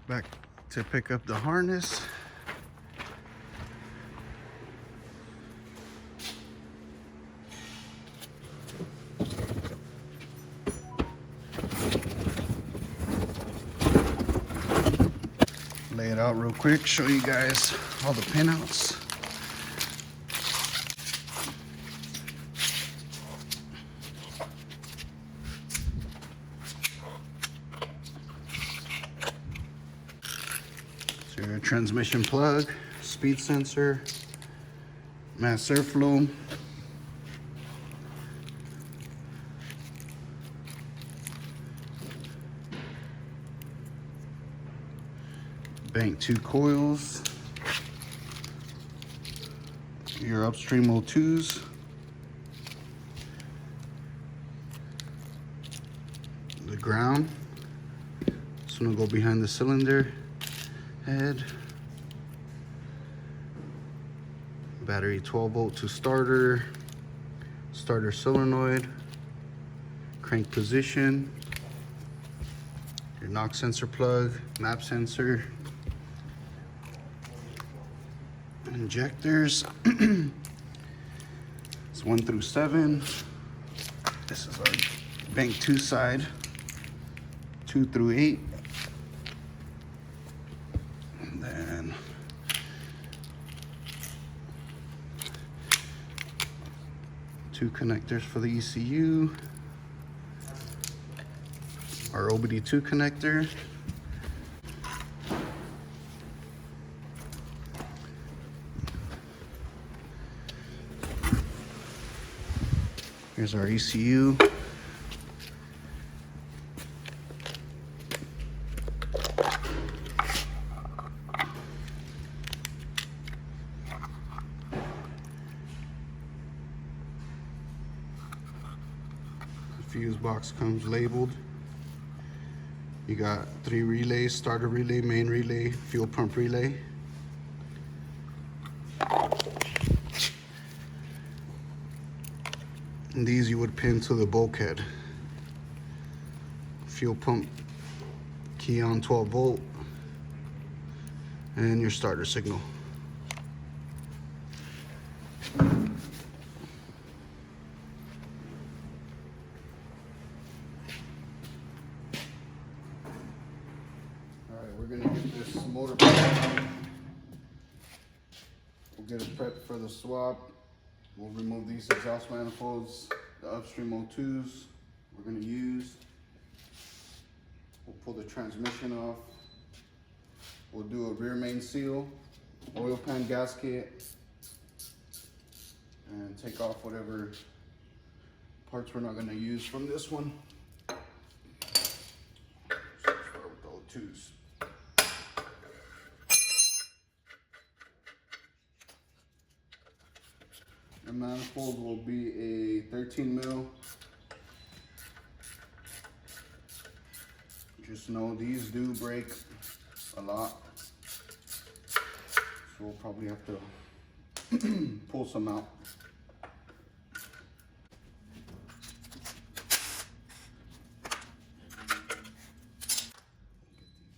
Back to pick up the harness. Lay it out real quick, show you guys all the pinouts. So your transmission plug, speed sensor, mass airflow, bank 2 coils, your upstream O2s, the ground. This one will go behind the cylinder head. Battery 12 volt to starter, starter solenoid, crank position, your knock sensor plug, map sensor, injectors. It's 1 through 7. This is our bank 2 side, 2 through 8. And then two connectors for the ECU, our OBD2 connector, here's our ECU, fuse box comes labeled. You got 3 relays: starter relay, main relay, fuel pump relay. And these you would pin to the bulkhead. Fuel pump key on 12 volt, and your starter signal. We're gonna get this motor prepped. We'll get it prepped for the swap. We'll remove these exhaust manifolds, the upstream O2s we're gonna use. We'll pull the transmission off. We'll do a rear main seal, oil pan gasket, and take off whatever parts we're not gonna use from this one. So start with the O2s. The manifold will be a 13 mil. Just know these do break a lot, so we'll probably have to pull some out. Get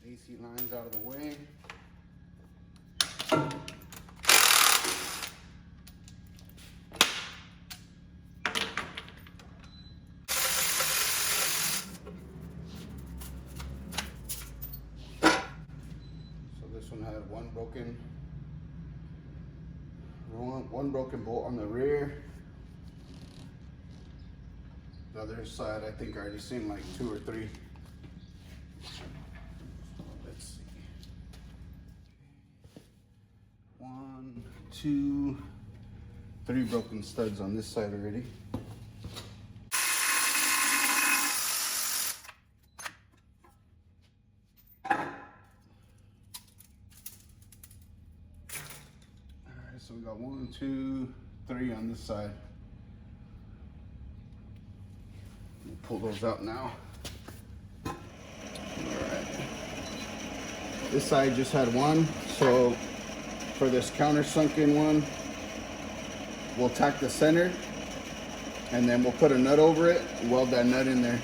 these AC lines out of the way. This one had one broken bolt on the rear. The other side, I think I already seen like 2 or 3. So let's see. 1, 2, 3 broken studs on this side already. So we got 1, 2, 3 on this side. We'll pull those out now. All right. This side just had 1, so for this countersunken one, we'll tack the center, and then we'll put a nut over it and weld that nut in there.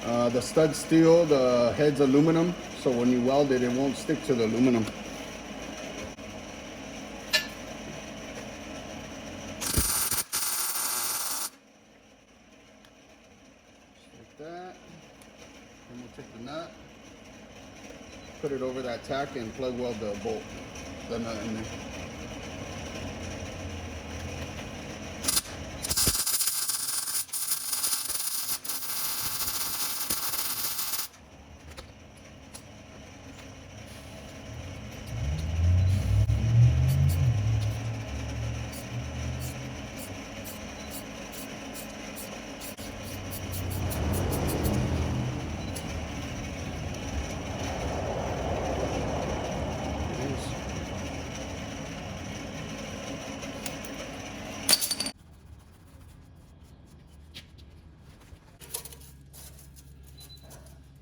The stud steel, the head's aluminum, so when you weld it, it won't stick to the aluminum. Like that. Then we'll take the nut, put it over that tack, and plug weld the bolt, the nut in there.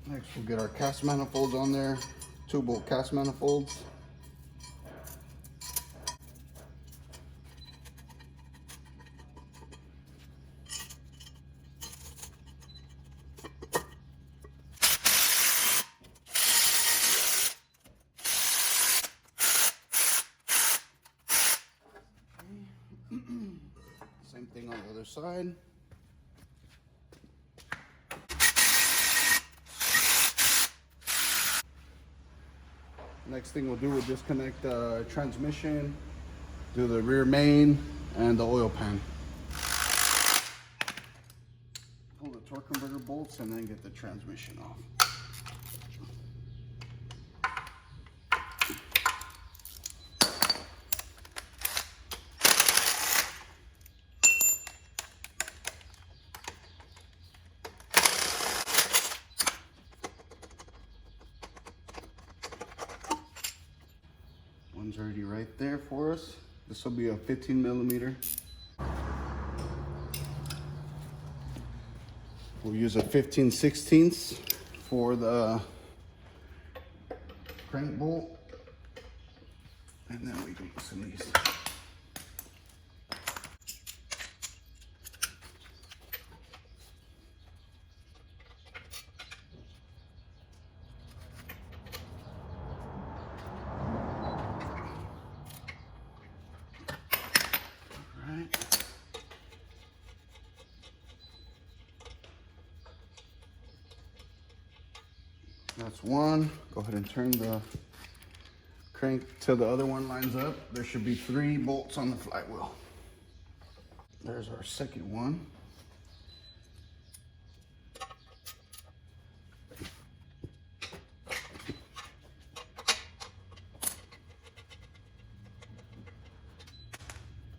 Next, we'll get our cast manifolds on there, 2-bolt cast manifolds. Same thing on the other side. Next thing we'll do, we'll disconnect the transmission, do the rear main, and the oil pan. Pull the torque converter bolts and then get the transmission off. One's already right there for us. This will be a 15mm. We'll use a 15/16 for the crank bolt, and then we can loosen these. That's one. Go ahead and turn the crank till the other one lines up. There should be 3 bolts on the flywheel. There's our second one.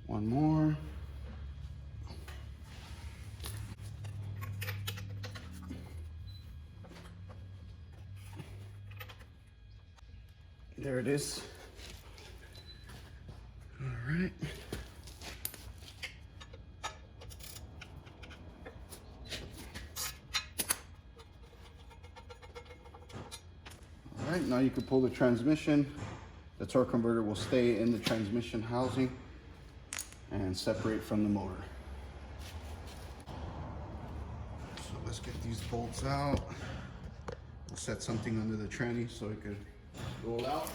One more. There it is. All right. All right, now you can pull the transmission. The torque converter will stay in the transmission housing and separate from the motor. So let's get these bolts out. We'll set something under the tranny so it could roll out.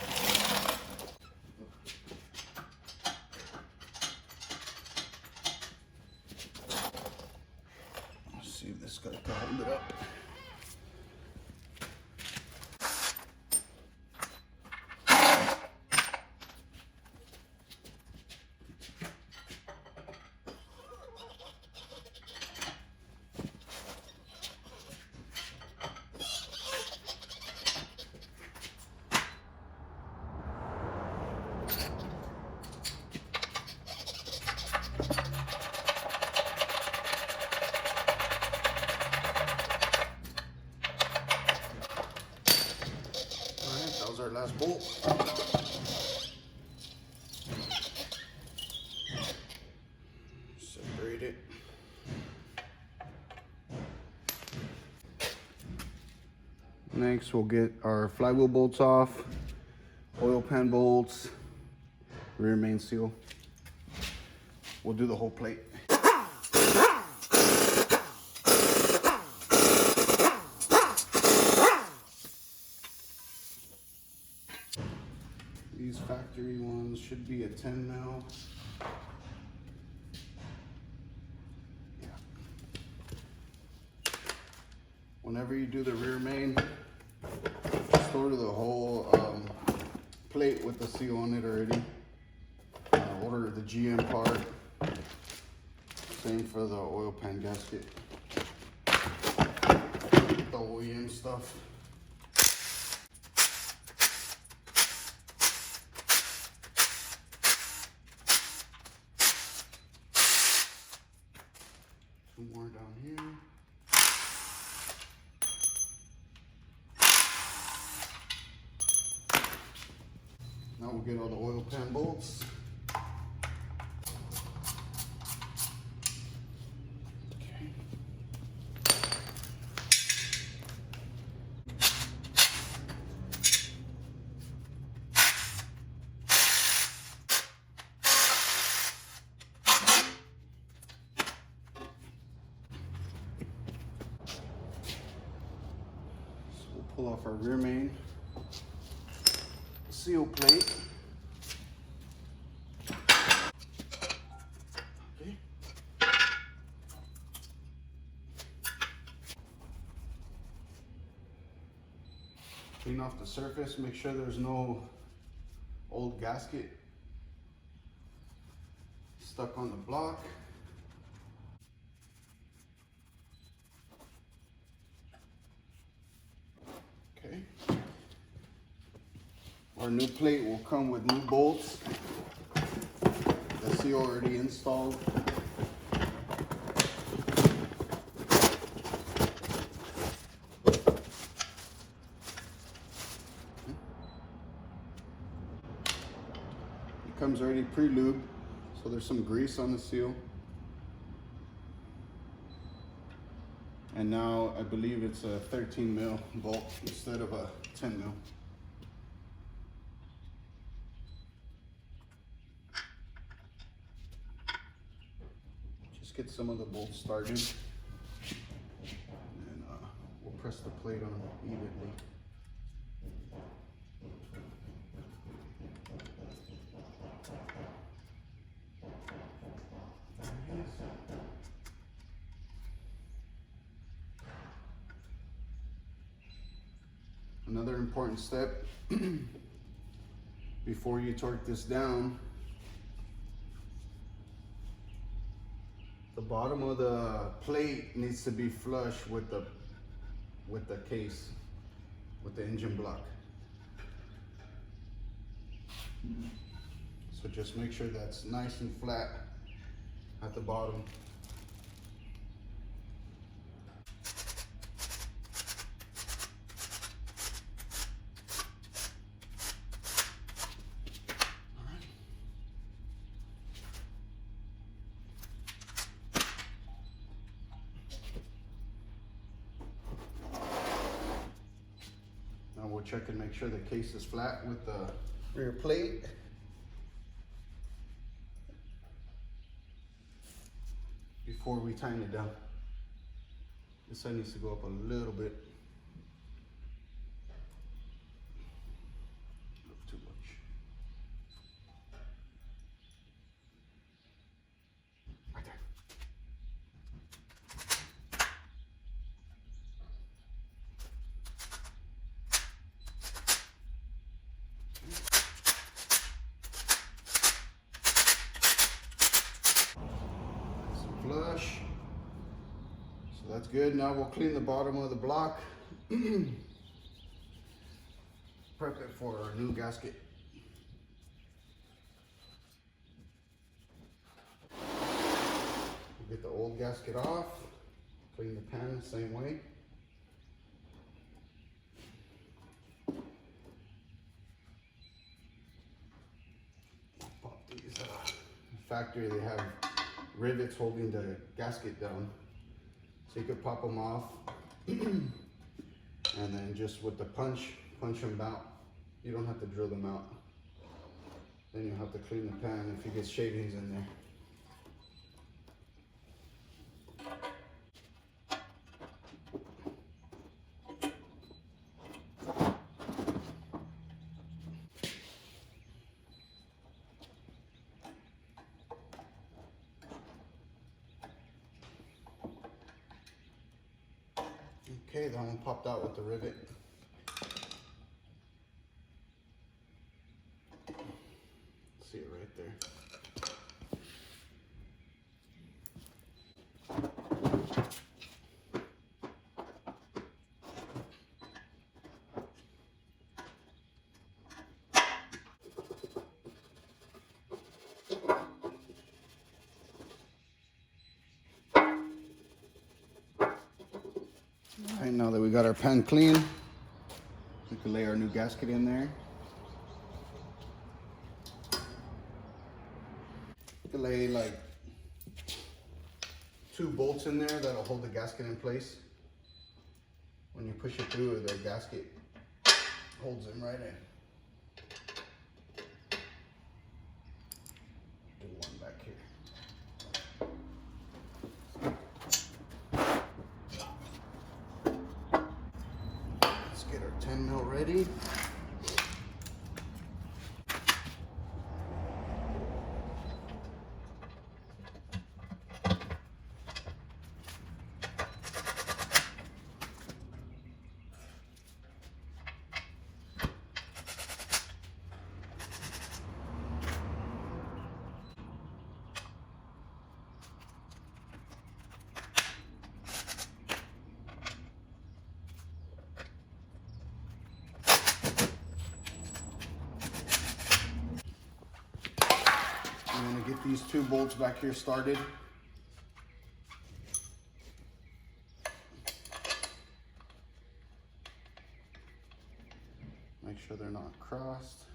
Let's see if this guy can hold it up. Our last bolt. Separate it. Next, we'll get our flywheel bolts off, oil pan bolts, rear main seal. We'll do the whole plate. factory ones should be a 10 mil. Yeah. Whenever you do the rear main, store the whole plate with the seal on it already. Order the GM part. Same for the oil pan gasket. The OEM stuff. Two more down here. Now we'll get all the oil pan bolts. Pull off our rear main seal plate. Okay. Clean off the surface, make sure there's no old gasket stuck on the block. Okay. Our new plate will come with new bolts. The seal already installed. It comes already pre-lubed, so there's some grease on the seal. And now I believe it's a 13 mil bolt instead of a 10 mil. Just get some of the bolts started, and we'll press the plate on evenly. Another important step before you torque this down, the bottom of the plate needs to be flush with the case, with the engine block. So just make sure that's nice and flat at the bottom. Now we'll check and make sure the case is flat with the rear plate. Before we tighten it down. This side needs to go up a little bit. Not too much. Right there. Flush. So that's good. Now we'll clean the bottom of the block. Prep it for our new gasket. We'll get the old gasket off. Clean the pan the same way. Pop these. Factory, they have rivets holding the gasket down, so you could pop them off and then just with the punch them out. You don't have to drill them out. Then you have to clean the pan if you get shavings in there. Okay, that one popped out with the rivet. See it right there. All right, now that we got our pan clean, we can lay our new gasket in there. You can lay like 2 bolts in there that'll hold the gasket in place. When you push it through, the gasket holds it right in. Do one back here. Let's get our 10 mil ready. I'm going to get these 2 bolts back here started. Make sure they're not crossed.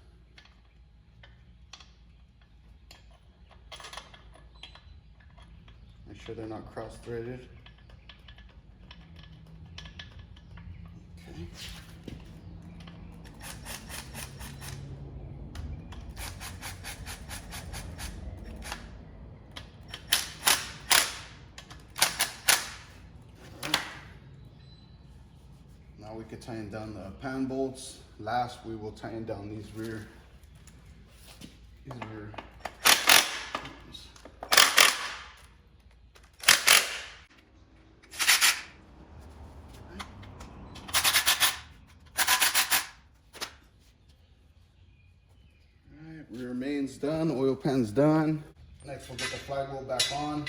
Make sure they're not cross-threaded. Okay. Now we could tighten down the pan bolts. Last, we will tighten down these rear. Alright, rear main's done, oil pan's done. Next, we'll get the flywheel back on.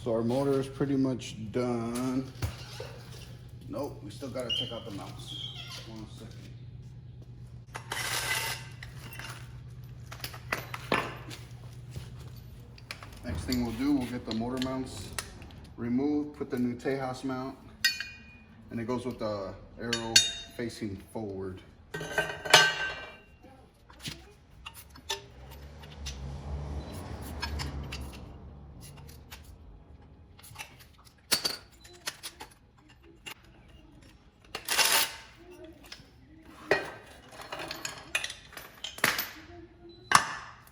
So our motor is pretty much done. Nope, we still gotta check out the mounts. 1 second. Next thing we'll do, we'll get the motor mounts removed, put the new Tejas mount, and it goes with the arrow facing forward.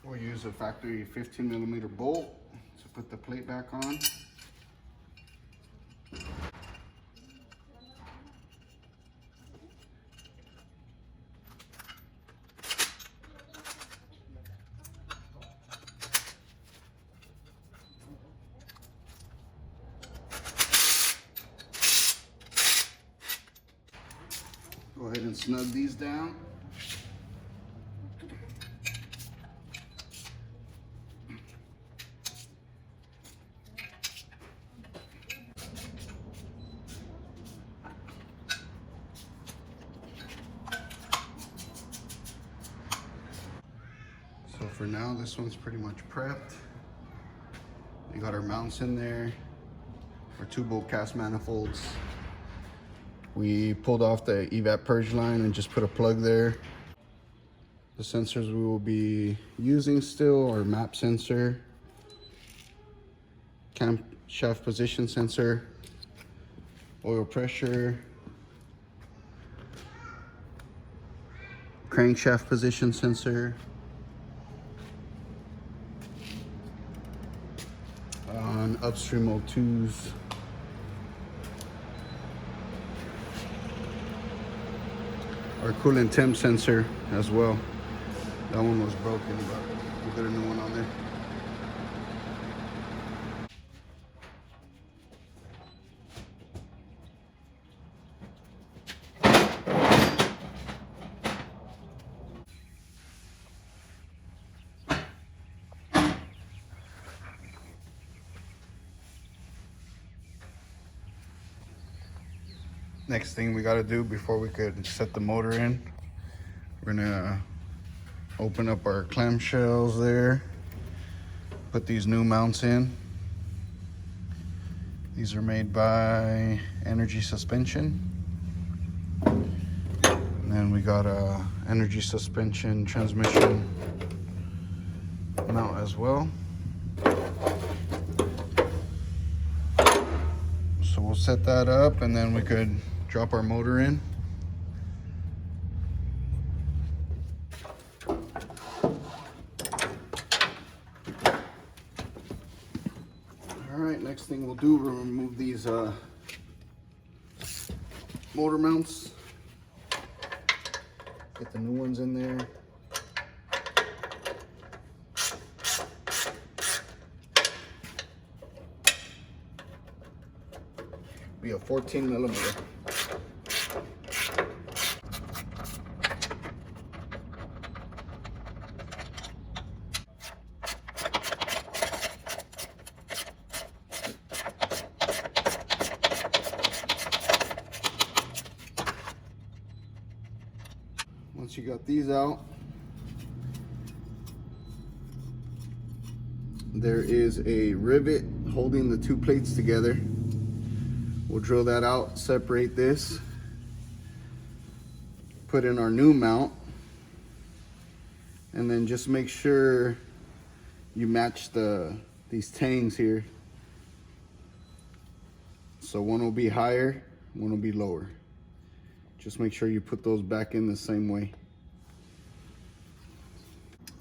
We'll use a factory 15mm bolt to put the plate back on. Go ahead and snug these down. So for now, this one's pretty much prepped. We got our mounts in there, our 2 bolt cast manifolds. We pulled off the evap purge line and just put a plug there. The sensors we will be using still are map sensor, camshaft position sensor, oil pressure, crankshaft position sensor, on upstream O2s. Our coolant temp sensor as well. That one was broken, but we'll get a new one on there. Next thing we got to do before we could set the motor in, we're gonna open up our clamshells there, put these new mounts in. These are made by Energy Suspension. And then we got a Energy Suspension transmission mount as well. So we'll set that up and then we could drop our motor in. Alright, next thing we'll do, we'll remove these motor mounts. Get the new ones in there. Be a 14mm. Once you got these out, there is a rivet holding the two plates together. We'll drill that out, separate this, put in our new mount, and then just make sure you match these tangs here. So one will be higher, one will be lower. Just make sure you put those back in the same way.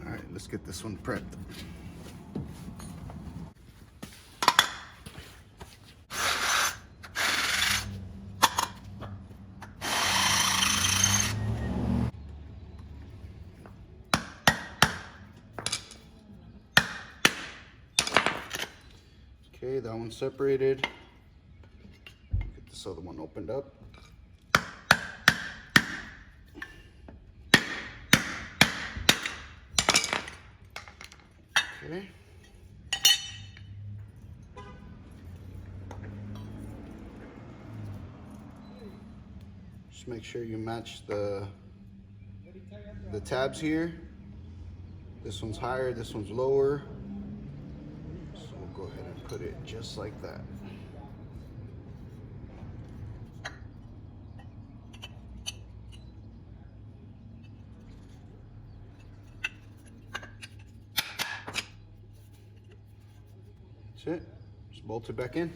All right, let's get this one prepped. Okay, that one's separated. Get this other one opened up. Okay. Just make sure you match the tabs here. This one's higher, this one's lower. So we'll go ahead and put it just like that. That's it. Just bolt it back in.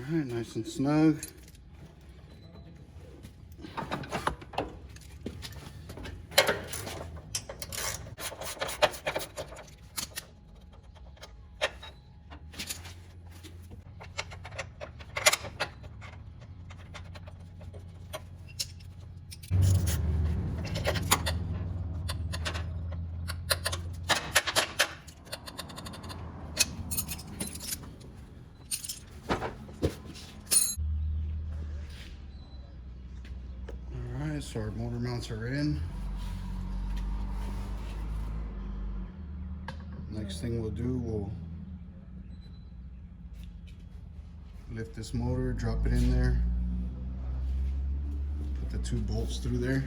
All right, nice and snug. So our motor mounts are in. Next thing we'll do, we'll lift this motor, drop it in there, put the two bolts through there.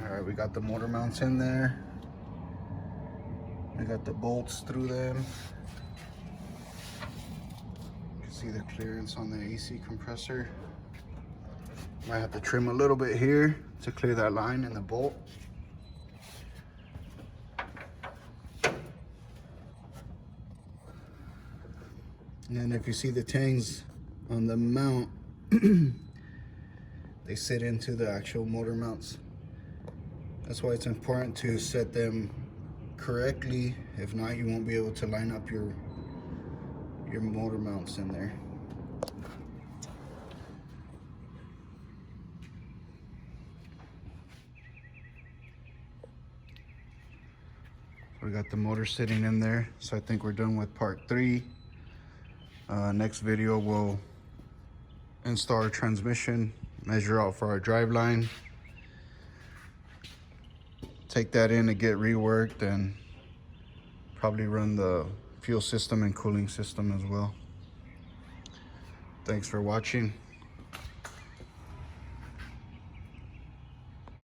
All right, we got the motor mounts in there. We got the bolts through them. You can see the clearance on the AC compressor. Might have to trim a little bit here to clear that line in the bolt. And then if you see the tangs on the mount, they sit into the actual motor mounts. That's why it's important to set them correctly. If not, you won't be able to line up your motor mounts in there. We got the motor sitting in there, so I think we're done with part 3. Next video we'll install our transmission, measure out for our drive line, take that in to get reworked, and probably run the fuel system and cooling system as well. Thanks for watching.